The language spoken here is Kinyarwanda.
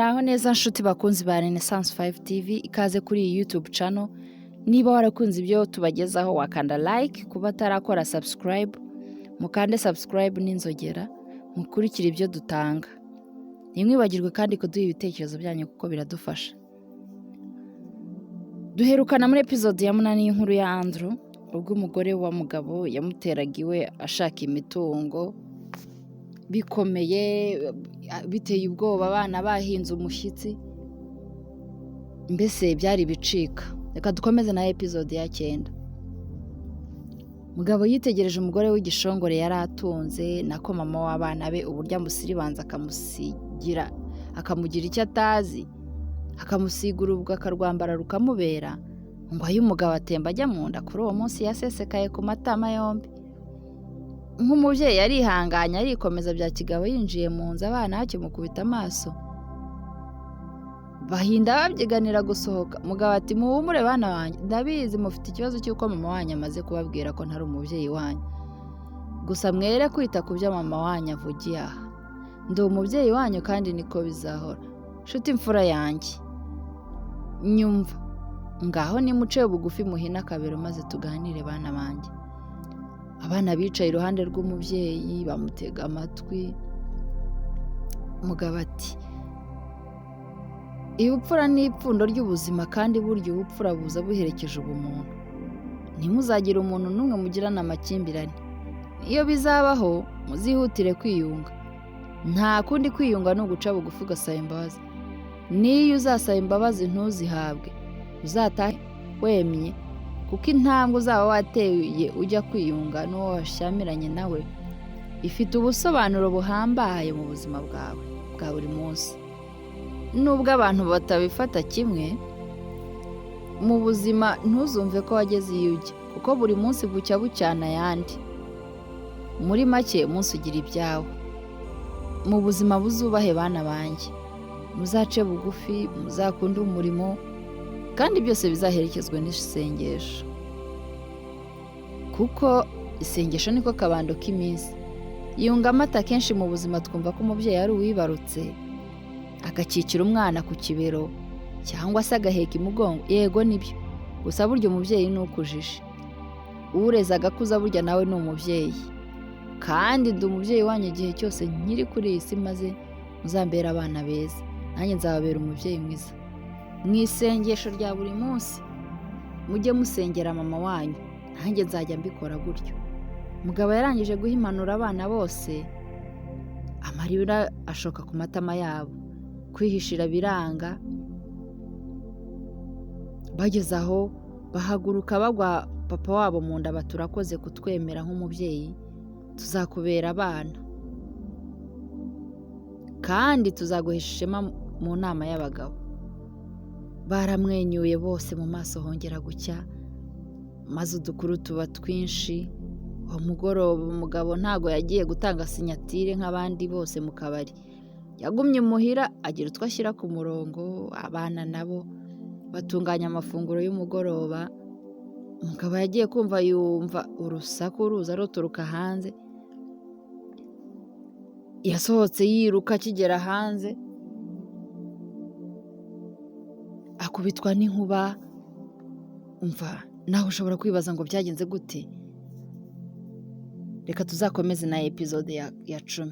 Muraho neza nshuti bakunzi ba Renaissance 5 TV, ikaze kuri iyi YouTube channel. Niba warakunze ibyo tubagezaho wakanda like, kuba atarakora subscribe, mukande subscribe n'inzogera, mukurikira ibyo dutanga. Ntimwibagirwe kandi kuduha ibitekerezo byanyu kuko biradufasha. Duherukana muri episode ya 8 y'inkuru ya Andrew, ubwo umugore wa mugabo yamuteraga iwe ashaka imitungo bikomeye, biteye ubwoba, abana bahinze umushyitsi, mbese byari bicika. Reka dukomeze na episode ya 9. Mugabo yitegereje umugore w'igishongore yari atunze, nako mama w'abana be uburyo amusiribanza akamugira icyo atazi, akamusigura ubwo akarwambara rukamubera, ngo ayo umugabo atemba ajya mu nda. Kuri uwo munsi yasesekaye ku matama yombi. Nk'umubyeyi yarihanganye arikomeza bya kigabo, yinjiye mu nzu abana bakimukubita amaso, bahinda babyiganira gusohoka. Mugabo ati muhumure bana wanjye, ndabizi mufite ikibazo cy'uko mama wanyu amaze kubabwira ko ntari umubyeyi wanyu, gusa mwere kwita ku byo mama wanyu avugiye aha. Ndi umubyeyi wanyu kandi niko bizahora. Nshuti imfura yanjye, nyumva, ngaho nimuce bugufi muhina akabero maze tuganire bana banjye. Abana bicaye iruhande rw'umubyeyi bamutega amatwi. Mugabo ati ubupfura ni ipfundo ry'ubuzima, kandi burya ubupfura buza buherekeje ubumuntu. Ntimuzagire umuntu n'umwe mugirana amakimbirane. Iyo bizabaho muzihutire kwiyunga. Nta kundi kwiyunga ni uguca bugufi ugasaba imbabazi. N'iyo uzasaba imbabazi ntuzihabwe, uzatahe wemye, kuko intambwe uzaba wateye ujya kwiyunga n'uwo washyamiranye nawe ifite ubusobanuro buhambaye mu buzima bwawe bwa buri munsi. Nubwo abantu batabifata kimwe mu buzima, ntuzumve ko wageze iyo ujya, kuko buri munsi bucya bucyana ayandi. Muri make umunsi ugira ibyawe. Mu buzima buzubahe bana banjye, muzace bugufi, muzakunde umurimo, kandi byose bizaherekezwa n'isengesho, kuko isengesho niko kabando k'iminsi. Yunga amata. Kenshi mu buzima twumva ko umubyeyi ari uwibarutse agakikira umwana ku kibero cyangwa se agaheka imugongo. Yego nibyo, gusa burya umubyeyi ni ukujije. Ureza agakuza burya nawe ni umubyeyi. Kandi ndi umubyeyi wanyu igihe cyose nkiri kuri iyi si, maze muzambera abana beza, nanjye nzababera umubyeyi mwiza. Mu isengesho rya buri munsi mujye musengera mama wanyu, nanjye nzajya mbikora gutyo. Mugabo yarangije guhimanura abana bose, amarira ashoka ku matama yabo, kwihishira biranga. Bageze aho bahaguruka bagwa papa wabo mu nda, baturakoze kutwemera nk'umubyeyi, tuzakubera abana kandi tuzaguhesha ishema mu nama y'abagabo. Baramwenyuye bose, mu maso hongera gucya, maze udukuru tuba twinshi. Uwo mugoroba umugabo ntago yagiye gutanga sinyatire nk'abandi bose mu kabari. Yagumye muhira agira utwo ashyira ku murongo. Abana nabo batunganya amafunguro y'umugoroba. Umugabo yagiye kumva, yumva urusaku ruza ruturuka hanze. Yasohotse yiruka, akigera hanze akubitwa n'inkuba. Umva nawe ushobora kwibaza ngo byagenze gute. Reka tuzakomeze na episode ya 10.